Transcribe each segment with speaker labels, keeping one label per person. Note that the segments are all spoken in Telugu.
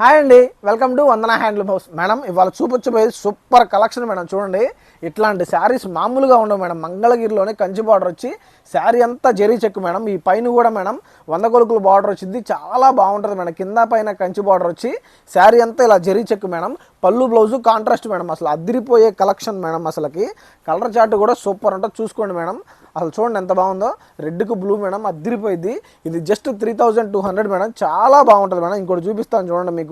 Speaker 1: హాయ్ అండి, welcome to Vandana handloom house. Madam ఇవాళ చూపించబోయేది సూపర్ కలెక్షన్ మేడం. చూడండి, ఇట్లాంటి శారీస్ మామూలుగా ఉండవు మేడం. మంగళగిరిలోనే కంచి బార్డర్ వచ్చి శారీ అంతా జరీ చెక్కు మేడం. ఈ పైన కూడా మేడం 100 కొలుకులు బార్డర్ వచ్చింది, చాలా బాగుంటుంది మేడం. కింద పైన కంచి బార్డర్ వచ్చి శారీ అంతా ఇలా జరీ చెక్కు మేడం. పళ్ళు బ్లౌజు కాంట్రాస్ట్ మేడం. అసలు అదిరిపోయే కలెక్షన్ మేడం. అసలుకి కలర్ చార్ట్ కూడా సూపర్ ఉంటుంది, చూసుకోండి మేడం. అసలు చూడండి ఎంత బాగుందో, రెడ్కు బ్లూ మేడం, అదిరిపోయింది. ఇది జస్ట్ 3200 మేడం, చాలా బాగుంటుంది మేడం. ఇంకోటి చూపిస్తాను చూడండి మీకు.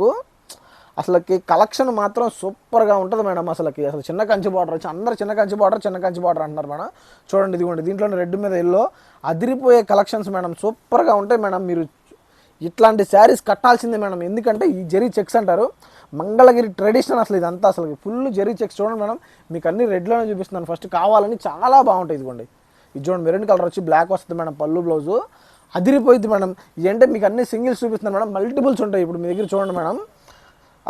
Speaker 1: అసలుకి కలెక్షన్ మాత్రం సూపర్గా ఉంటుంది మేడం. అసలు చిన్న కంచి బార్డర్ వచ్చి అందరు చిన్న కంచి బార్డర్ అంటున్నారు మేడం. చూడండి, ఇదిగోండి, దీంట్లోనే రెడ్ మీద ఎల్లో అదిరిపోయే కలెక్షన్స్ మేడం. సూపర్గా ఉంటాయి మేడం. మీరు ఇట్లాంటి శారీస్ కట్టాల్సిందే మేడం. ఎందుకంటే ఈ జరీ చెక్స్ అంటారు, మంగళగిరి ట్రెడిషన్ అసలు ఇదంతా. అసలు ఫుల్ జరీ చెక్స్. చూడండి మేడం, మీకు అన్ని రెడ్లోనే చూపిస్తున్నాను. ఫస్ట్ కావాలని చాలా బాగుంటాయి. ఇదిగోండి, ఇది చూడండి, మెరూన్ కలర్ వచ్చి బ్లాక్ వస్తుంది మేడం. పళ్ళు బ్లౌజు అదిరిపోయింది మేడం. ఏంటంటే మీకు అన్ని సింగిల్స్ చూపిస్తున్నాను మేడం, మల్టిపుల్స్ ఉంటాయి. ఇప్పుడు మీ దగ్గర చూడండి మేడం,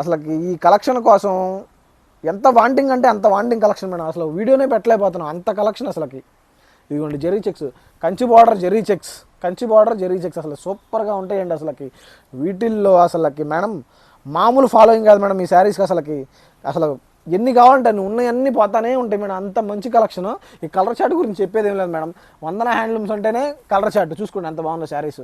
Speaker 1: అసలుకి ఈ కలెక్షన్ కోసం ఎంత వాంటింగ్ అంటే అంత వాంటింగ్ కలెక్షన్ మేడం. అసలు వీడియోనే పెట్టలేకపోతున్నాం, అంత కలెక్షన్ అసలుకి. ఇదిగోండి zari checks, Kanchi border zari checks, అసలు సూపర్గా ఉంటాయండి. అసలుకి వీటిల్లో అసలుకి మేడం మామూలు ఫాలోయింగ్ కాదు మేడం ఈ శారీస్కి. అసలు ఎన్ని కావాలంటే అన్ని ఉన్నాయన్నీ పోతానే ఉంటాయి మేడం, అంత మంచి కలెక్షన్. ఈ కలర్ చార్ట్ గురించి చెప్పేది ఏం లేదు మేడం. వందన హ్యాండ్లూమ్స్ అంటేనే కలర్ చార్ట్. చూసుకోండి ఎంత బాగుందో శారీస్.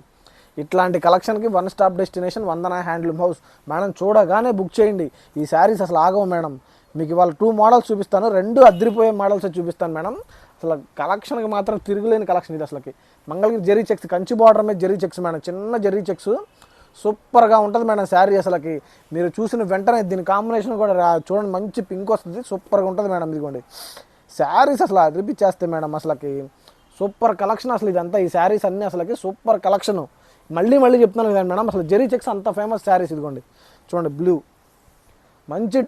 Speaker 1: ఇట్లాంటి కలెక్షన్కి వన్ స్టాప్ డెస్టినేషన్ వందన హ్యాండ్లూమ్ హౌస్ మేడం. చూడగానే బుక్ చేయండి. ఈ శారీస్ అసలు ఆగవు మేడం. మీకు ఇవాళ 2 మోడల్స్ చూపిస్తాను, 2 అదిరిపోయే మోడల్స్ చూపిస్తాను మేడం. అసలు కలెక్షన్కి మాత్రం తిరుగులేని కలెక్షన్ ఇది. అసలుకి మంగళగిరి జరీ చెక్స్, కంచి బార్డర్ మీద జరీ చెక్స్ మేడం, చిన్న జరీ చెక్స్. సూపర్గా ఉంటుంది మేడం శారీ. అసలుకి మీరు చూసిన వెంటనే దీని కాంబినేషన్ కూడా చూడండి, మంచి పింక్ వస్తుంది, సూపర్గా ఉంటుంది మేడం. ఇదిగోండి శారీస్ అసలు అదిరిపిచ్చేస్తాయి మేడం. అసలుకి సూపర్ కలెక్షన్ అసలు ఇదంతా. ఈ శారీస్ అన్నీ అసలుకి సూపర్ కలెక్షన్. మళ్ళీ చెప్తున్నాను కదా మేడం, అసలు జరీ చెక్స్ అంత ఫేమస్ శారీస్. ఇదిగోండి చూడండి, బ్లూ, మంచి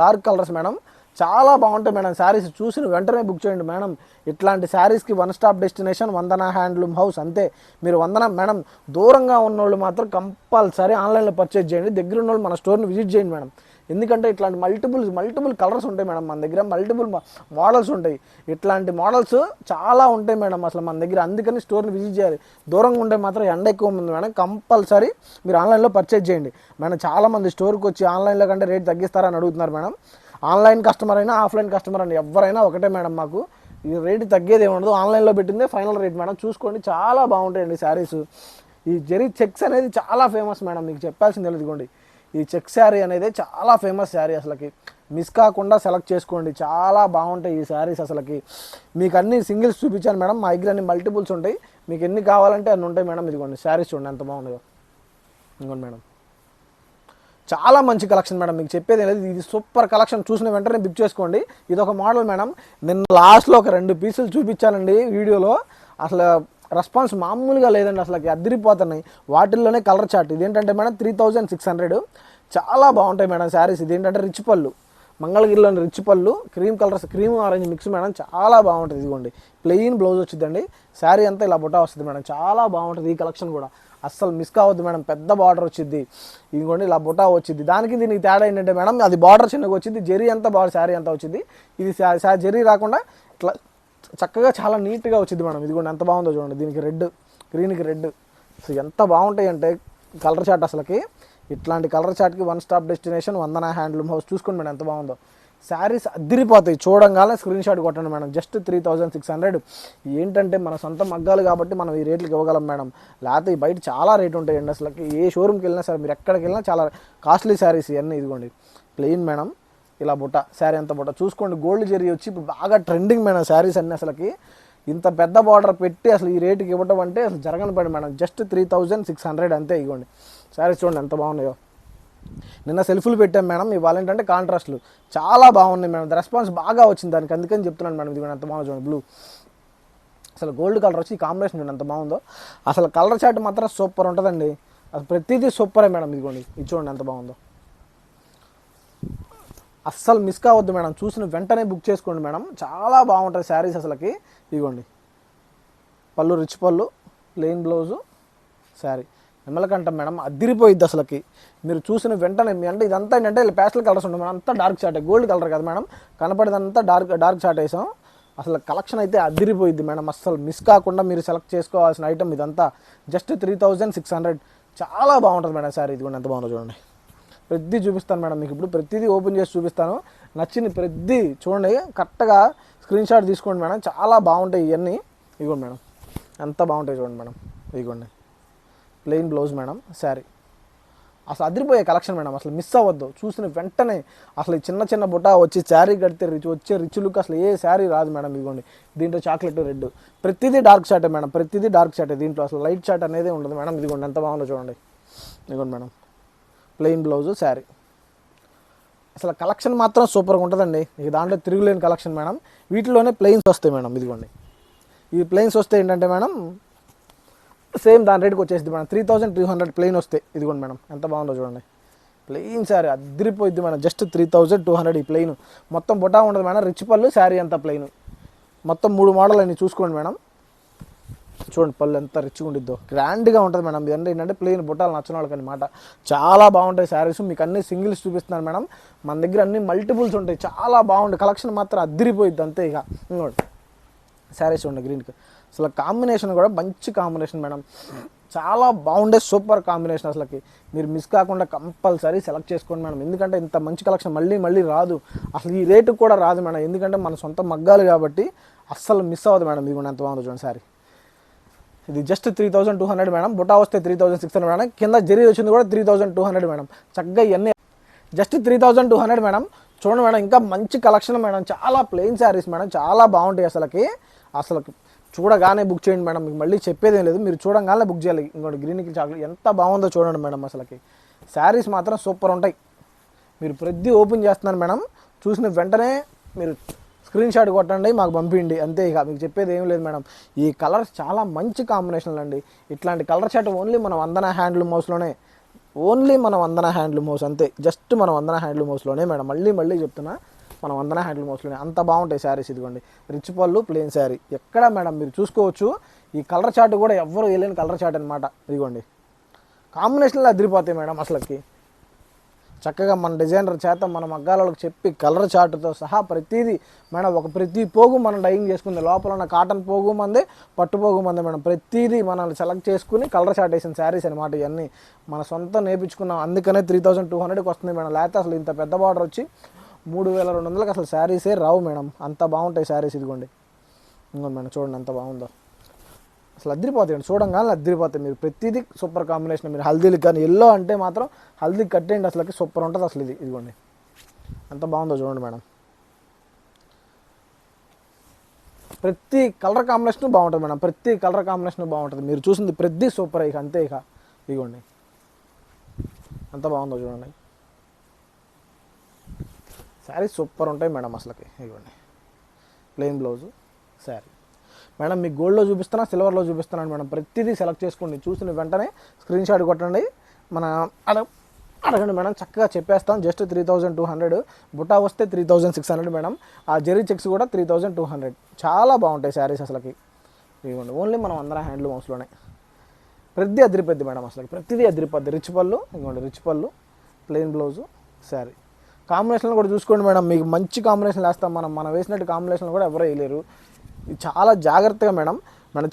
Speaker 1: డార్క్ కలర్స్ మేడం, చాలా బాగుంటాయి మేడం. శారీస్ చూసిన వెంటనే బుక్ చేయండి మేడం. ఇట్లాంటి శారీస్కి వన్ స్టాప్ డెస్టినేషన్ వందన హ్యాండ్లూమ్ హౌస్ అంతే. మీరు వందన మేడం, దూరంగా ఉన్నోళ్ళు మాత్రం కంపల్సరీ ఆన్లైన్లో పర్చేజ్ చేయండి. దగ్గర ఉన్నోళ్ళు మన స్టోర్ని విజిట్ చేయండి మేడం. ఎందుకంటే ఇట్లాంటి మల్టిపుల్ కలర్స్ ఉంటాయి మేడం మన దగ్గర, మల్టిపుల్ మోడల్స్ ఉంటాయి. ఇట్లాంటి మోడల్స్ చాలా ఉంటాయి మేడం అసలు మన దగ్గర. అందుకని స్టోర్ని విజిట్ చేయాలి. దూరంగా ఉంటే మాత్రం ఎండ ఎక్కువ ఉంది మేడం, కంపల్సరీ మీరు ఆన్లైన్లో పర్చేజ్ చేయండి మేడం. చాలామంది స్టోర్కి వచ్చి ఆన్లైన్లో కంటే రేట్ తగ్గిస్తారని అడుగుతున్నారు మేడం. ఆన్లైన్ కస్టమర్ అయినా ఆఫ్లైన్ కస్టమర్ అయినా ఎవరైనా ఒకటే మేడం. మాకు ఈ రేటు తగ్గేది ఏముండదు, ఆన్లైన్లో పెట్టిందే ఫైనల్ రేట్ మేడం. చూసుకోండి, చాలా బాగుంటాయండి శారీస్. ఈ జరీ చెక్స్ అనేది చాలా ఫేమస్ మేడం, మీకు చెప్పాల్సింది తెలియదుకోండి. ఈ చెక్ శారీ అనేది చాలా ఫేమస్ శారీ. అసలుకి మిస్ కాకుండా సెలెక్ట్ చేసుకోండి, చాలా బాగుంటాయి ఈ శారీస్. అసలుకి మీకు అన్ని సింగిల్స్ చూపించాను మేడం, మా దగ్గర అన్ని మల్టిపుల్స్ ఉంటాయి. మీకు ఎన్ని కావాలంటే అన్ని ఉంటాయి మేడం. ఇదిగోండి శారీస్ చూడండి ఎంత బాగున్నాయో. ఇదిగోండి మేడం, చాలా మంచి కలెక్షన్ మేడం. మీకు చెప్పేది లేదు, ఇది సూపర్ కలెక్షన్. చూసిన వెంటనే బుక్ చేసుకోండి. ఇది ఒక మోడల్ మేడం. నిన్న లాస్ట్లో ఒక 2 పీసులు చూపించానండి వీడియోలో. అసలు రెస్పాన్స్ మామూలుగా లేదండి, అసలు అదిరిపోతున్నాయి. వాటిల్లోనే కలర్ చార్ట్. ఇదేంటంటే మేడం 3600, చాలా బాగుంటాయి మేడం శారీస్. ఇదేంటంటే రిచ్ పళ్ళు, మంగళగిరిలోని రిచ్ పళ్ళు, cream colours, cream orange mix madam, చాలా బాగుంటుంది. ఇదిగోండి ప్లెయిన్ బ్లౌజ్ వచ్చిందండి, శారీ అంతా ఇలా బుటా వస్తుంది మేడం, చాలా బాగుంటుంది. ఈ కలెక్షన్ కూడా అస్సలు మిస్ కావద్దు మేడం. పెద్ద బార్డర్ వచ్చింది, ఇదిగోండి ఇలా బుటా వచ్చింది. దానికి దీనికి తేడా ఏంటంటే మేడం, అది బార్డర్ చిన్నగా వచ్చింది, జరీ అంతా బాగా శారీ అంతా వచ్చింది. ఇది జరీ రాకుండా ఇట్లా చక్కగా చాలా నీట్గా వచ్చింది మేడం. ఇదిగోండి ఎంత బాగుందో చూడండి, దీనికి రెడ్, గ్రీన్కి రెడ్, అసలు ఎంత బాగుంటాయి అంటే కలర్ చార్ట్. అసలుకి ఇట్లాంటి కలర్ చార్ట్కి వన్ స్టాప్ డెస్టినేషన్ వందన హ్యాండ్లూమ్ హౌస్. చూసుకోండి మేడం ఎంత బాగుందో. శారీస్ అదిరిపోతాయి, చూడంగానే స్క్రీన్ షాట్ కొట్టండి మేడం. జస్ట్ 3600. ఏంటంటే మన సొంత మగ్గాలు కాబట్టి మనం ఈ రేట్లకి ఇవ్వగలం మేడం. లేకపోతే బయట చాలా రేటు ఉంటాయండి. అసలుకి ఏ షోరూమ్కి వెళ్ళినా సరే, మీరు ఎక్కడికి వెళ్ళినా చాలా కాస్ట్లీ శారీస్ ఇవన్నీ. ఇదిగోండి ప్లెయిన్ మేడం, ఇలా బుట్ట, శారీ అంత బుట్ట. చూసుకోండి, గోల్డ్ జరీ వచ్చి ఇప్పుడు బాగా ట్రెండింగ్ మేడం శారీస్ అన్నీ. అసలుకి ఇంత పెద్ద బార్డర్ పెట్టి అసలు ఈ రేటుకి ఇవ్వటం అంటే అసలు జరగని పడి మేడం. జస్ట్ 3600 అంతే. ఇవ్వండి శారీస్ చూడండి ఎంత బాగున్నాయో. నిన్న సెల్ఫ్లు పెట్టాం మేడం, ఇవాళ ఏంటంటే కాంట్రాస్ట్లు చాలా బాగున్నాయి మేడం. రెస్పాన్స్ బాగా వచ్చింది దానికి, అందుకని చెప్తున్నాను మేడం. ఇది ఎంత బాగుంది చూడండి, బ్లూ, అసలు గోల్డ్ కలర్ వచ్చి ఈ కాంబినేషన్ చూడండి ఎంత బాగుందో. అసలు కలర్ చార్ట్ మాత్రం సూపర్ ఉంటుందండి. అసలు ప్రతిదీ సూపరే మేడం. ఇదిగోండి ఇది చూడండి ఎంత బాగుందో. అస్సలు మిస్ కావద్దు మేడం, చూసిన వెంటనే బుక్ చేసుకోండి మేడం, చాలా బాగుంటుంది శారీస్. అసలుకి ఇదిగోండి పళ్ళు, రిచ్ పళ్ళు, ప్లెయిన్ బ్లౌజు, శారీ నిమ్మలకంటాం మేడం, అదిరిపోయిద్ది. అసలుకి మీరు చూసిన వెంటనే అంటే ఇదంతా ఏంటంటే ప్యాస్టల్ కలర్స్ ఉంటుంది మేడం, అంతా డార్క్ చార్ట్, గోల్డ్ కలర్ కదా మేడం, కనపడేదంతా డార్క్ చార్ట్ వేసాం. అసలు కలెక్షన్ అయితే అదిరిపోయిద్ది మేడం. అస్సలు మిస్ కాకుండా మీరు సెలెక్ట్ చేసుకోవాల్సిన ఐటమ్ ఇదంతా. జస్ట్ 3600, చాలా బాగుంటుంది మేడం శారీ. ఇది కూడా ఎంత బాగుందో చూడండి. ప్రతిదీ చూపిస్తాను మేడం మీకు. ఇప్పుడు ప్రతిదీ ఓపెన్ చేసి చూపిస్తాను. నచ్చింది ప్రతిదీ చూడండి, కరెక్ట్గా స్క్రీన్ షాట్ తీసుకోండి మేడం. చాలా బాగుంటాయి ఇవన్నీ. ఇదిగోండి మేడం, ఎంత బాగుంటాయి చూడండి మేడం. ఇదిగోండి ప్లెయిన్ బ్లౌజ్ మేడం, శారీ అసలు అదిరిపోయే కలెక్షన్ మేడం. అసలు మిస్ అవ్వద్దు. చూసిన వెంటనే అసలు ఈ చిన్న చిన్న బుట్ట వచ్చి శారీ కడితే వచ్చే రిచ్ లుక్ అసలు ఏ శారీ రాదు మేడం. ఇదిగోండి దీంట్లో చాక్లెట్ రెడ్, ప్రతిదీ డార్క్ షాటే మేడం, ప్రతిదీ డార్క్ షాటే. దీంట్లో అసలు లైట్ షాట్ అనేది ఉండదు మేడం. ఇదిగోండి ఎంత బాగుందో చూడండి. ఇదిగోండి మేడం ప్లెయిన్ బ్లౌజు, శారీ. అసలు కలెక్షన్ మాత్రం సూపర్గా ఉంటుందండి. ఇక దాంట్లో తిరుగులేని కలెక్షన్ మేడం. వీటిలోనే ప్లెయిన్స్ వస్తాయి మేడం. ఇదిగోండి ఈ ప్లెయిన్స్ వస్తే ఏంటంటే మేడం సేమ్ దాని రేట్కి వచ్చేసింది మేడం. 3200 ప్లెయిన్ వస్తాయి. ఇదిగోండి మేడం ఎంత బాగుందో చూడండి. ప్లెయిన్ శారీ అదిరిపోయింది మేడం. జస్ట్ 3200 ఈ ప్లెయిన్. మొత్తం బుటా ఉండదు మేడం. రిచ్ పళ్ళు, శారీ అంతా ప్లెయిన్. మొత్తం 3 మోడల్ అన్ని చూసుకోండి మేడం. చూడండి పళ్ళు ఎంత రిచ్గా ఉండిద్దో, గ్రాండ్గా ఉంటుంది మేడం. ఇదంటే ఏంటంటే ప్లెయిన్ బుట్టాలు నచ్చిన వాళ్ళకి అనమాట. చాలా బాగుంటాయి శారీస్. మీకు అన్ని సింగిల్స్ చూపిస్తున్నాను మేడం. మన దగ్గర అన్ని మల్టిపుల్స్ ఉంటాయి. చాలా బాగుంటాయి. కలెక్షన్ మాత్రం అదిరిపోయిద్ది అంతే. ఇక ఇంకోటి శారీస్ ఉండే గ్రీన్కి అసలు కాంబినేషన్ కూడా మంచి కాంబినేషన్ మేడం. చాలా బాగుండే సూపర్ కాంబినేషన్. అసలుకి మీరు మిస్ కాకుండా కంపల్సరీ సెలెక్ట్ చేసుకోండి మేడం. ఎందుకంటే ఇంత మంచి కలెక్షన్ మళ్ళీ మళ్ళీ రాదు. అసలు ఈ రేటుకు కూడా రాదు మేడం. ఎందుకంటే మన సొంత మగ్గాలు కాబట్టి అస్సలు మిస్ అవ్వదు మేడం. ఇది కూడా ఎంత బాగుందో చూడండి శారీ. ఇది జస్ట్ 3200 మేడం. బుటా వస్తే 3600 మేడం. కింద జరీ వచ్చింది కూడా 3200 మేడం. చక్కగా ఇవన్నీ జస్ట్ 3200 మేడం. చూడండి మేడం, ఇంకా మంచి కలెక్షన్ మేడం. చాలా ప్లెయిన్ శారీస్ మేడం, చాలా బాగుంటాయి. అసలు చూడగానే బుక్ చేయండి మేడం. మీకు మళ్ళీ చెప్పేదేం లేదు, మీరు చూడగానే బుక్ చేయాలి. ఇంకోటి గ్రీన్కి చాక్లెట్ ఎంత బాగుందో చూడండి మేడం. అసలుకి శారీస్ మాత్రం సూపర్ ఉంటాయి. మీరు ప్రతి ఓపెన్ చేస్తున్నాను మేడం. చూసిన వెంటనే మీరు స్క్రీన్ షాట్ కొట్టండి, మాకు పంపించండి అంతే. ఇక మీకు చెప్పేది ఏం లేదు మేడం. ఈ కలర్స్ చాలా మంచి కాంబినేషన్లు అండి. ఇట్లాంటి కలర్ షాట్ ఓన్లీ మన వందన హ్యాండ్లూమ్ హౌస్లోనే, ఓన్లీ మన వందన హ్యాండ్లూమ్ హౌస్ అంతే. జస్ట్ మన వందన హ్యాండ్లూమ్ హౌస్లోనే మేడం. మళ్ళీ చెప్తున్నా, మన వందన హ్యాండ్లూమ్ హౌస్లోనే అంత బాగుంటాయి శారీస్. ఇదిగోండి రిచ్ పళ్ళు, ప్లెయిన్ శారీ. ఎక్కడ మేడం మీరు చూసుకోవచ్చు. ఈ కలర్ చార్ట్ కూడా ఎవ్వరు వేయలేని కలర్ చార్ట్ అనమాట. ఇదిగోండి కాంబినేషన్లో అదిరిపోతాయి మేడం. అసలుకి చక్కగా మన డిజైనర్ చేత మన మగ్గాలకు చెప్పి కలర్ చార్ట్తో సహా ప్రతిదీ మేడం. ప్రతి పోగు మనం డైయింగ్ చేసుకుంది. లోపల ఉన్న కాటన్ పోగు మందే, పట్టు పోగు మందే మేడం. ప్రతిదీ మనల్ని సెలెక్ట్ చేసుకుని కలర్ చార్ట్ వేసిన శారీస్ అనమాట. ఇవన్నీ మన సొంతం నేర్పించుకున్నాం. అందుకనే 3200కి వస్తుంది మేడం. లేకపోతే అసలు ఇంత పెద్ద బార్డర్ వచ్చి 3200కి అసలు శారీసే రావు మేడం. అంత బాగుంటాయి శారీస్. ఇదిగోండి మేడం చూడండి ఎంత బాగుందో. అసలు అద్దరిపోతాయండి. చూడంగానే అద్దరిపోతాయి. మీరు ప్రతిదీ సూపర్ కాంబినేషన్. మీరు హల్దీలకు కానీ ఎల్లో అంటే మాత్రం హల్దీకి కట్టేయండి. అసలుకి సూపర్ ఉంటుంది అసలు. ఇదిగోండి ఎంత బాగుందో చూడండి మేడం. ప్రతి కలర్ కాంబినేషన్ బాగుంటుంది మేడం. ప్రతి కలర్ కాంబినేషన్ బాగుంటుంది. మీరు చూసింది ప్రతి సూపర్. ఇక అంతే. ఇక ఇదిగోండి ఎంత బాగుందో చూడండి. శారీస్ సూపర్ ఉంటాయి మేడం అసలుకి. ఇదిగోండి ప్లెయిన్ బ్లౌజు, శారీ మేడం. మీకు గోల్డ్లో చూపిస్తున్నా, సిల్వర్లో చూపిస్తున్నాను మేడం. ప్రతిదీ సెలెక్ట్ చేసుకోండి. చూసిన వెంటనే స్క్రీన్ షాట్ కొట్టండి. మన అడగండి మేడం, చక్కగా చెప్పేస్తాం. జస్ట్ 3200. బుటా వస్తే 3600 మేడం. ఆ జెరీ చెక్స్ కూడా 3200. చాలా బాగుంటాయి శారీస్ అసలుకి. ఇదిగోండి ఓన్లీ మనం అందరం హ్యాండ్లూమ్ హౌస్లోనే. ప్రతిదీ అదిరిపోద్ది మేడం. అసలు ప్రతిదీ అదిరిపోద్ది. రిచ్ పళ్ళు, ఇదిగోండి రిచ్ పళ్ళు, ప్లెయిన్ బ్లౌజు, శారీ. కాంబినేషన్లు కూడా చూసుకోండి మేడం. మీకు మంచి కాంబినేషన్ వేస్తాం మనం వేసినట్టు కాంబినేషన్లు కూడా ఎవరు వేయలేరు. ఇది చాలా జాగ్రత్తగా మేడం.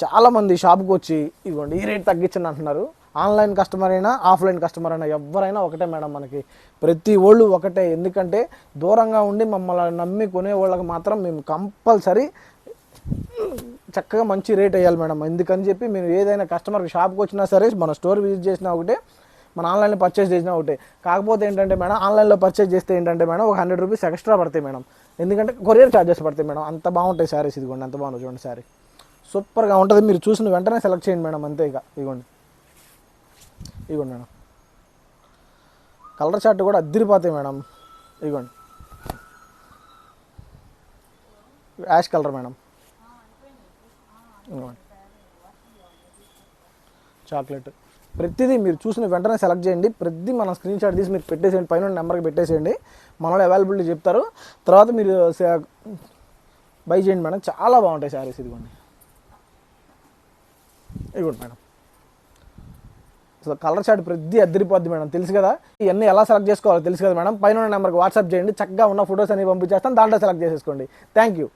Speaker 1: చాలామంది షాప్కి వచ్చి ఇదిగోండి ఈ రేట్ తగ్గించండి అంటున్నారు. ఆన్లైన్ కస్టమర్ అయినా, ఆఫ్లైన్ కస్టమర్ అయినా ఎవరైనా ఒకటే మేడం. మనకి ప్రతి వాళ్ళు ఒకటే. ఎందుకంటే దూరంగా ఉండి మమ్మల్ని నమ్మి కొనే వాళ్ళకి మాత్రం మేము కంపల్సరీ చక్కగా మంచి రేట్ వేయాలి మేడం. ఎందుకని చెప్పి మేము ఏదైనా కస్టమర్కి షాప్కి వచ్చినా సరే, మన స్టోర్ విజిట్ చేసినా ఒకటే, మన ఆన్లైన్లో పర్చేస్ చేసినా ఒకటే. కాకపోతే ఏంటంటే మేడం, ఆన్లైన్లో పర్చేస్ చేస్తే ఏంటంటే మేడం ఒక 100 రూపీస్ ఎక్స్ట్రా పడతాయి మేడం. ఎందుకంటే కొరియర్ ఛార్జెస్ పడతాయి మేడం. అంత బాగుంటాయి శారీస్. ఇదిగోండి ఎంత బాగుంటుంది చూడండి. శారీ సూపర్గా ఉంటుంది. మీరు చూసిన వెంటనే సెలెక్ట్ చేయండి మేడం అంతే. ఇక ఇదిగోండి మేడం కలర్ చార్ట్ కూడా అద్దరిపోతాయి మేడం. ఇదిగోండి యాష్ కలర్ మేడం. ఇదిగోండి చాక్లెట్. ప్రతిదీ మీరు చూసిన వెంటనే సెలెక్ట్ చేయండి. ప్రతిదీ మనం స్క్రీన్ షాట్ తీసి మీరు పెట్టేసేయండి. పైన నెంబర్కి పెట్టేసేయండి. మనలో అవైలబిలిటీ చెప్తారు. తర్వాత మీరు బై చేయండి మేడం. చాలా బాగుంటాయి శారీస్. ఇదిగోండి మేడం అసలు కలర్ షాట్ ప్రతి అద్దరిపోద్ది మేడం. తెలుసు కదా, ఇవన్నీ ఎలా సెలెక్ట్ చేసుకోవాలో తెలుసు కదా మేడం. పైన నెంబర్కి వాట్సాప్ చేయండి. చక్కగా ఉన్న ఫొటోస్ అన్ని పంపించేస్తాను. దాంట్లో సెలెక్ట్ చేసేసుకోండి. Thank you.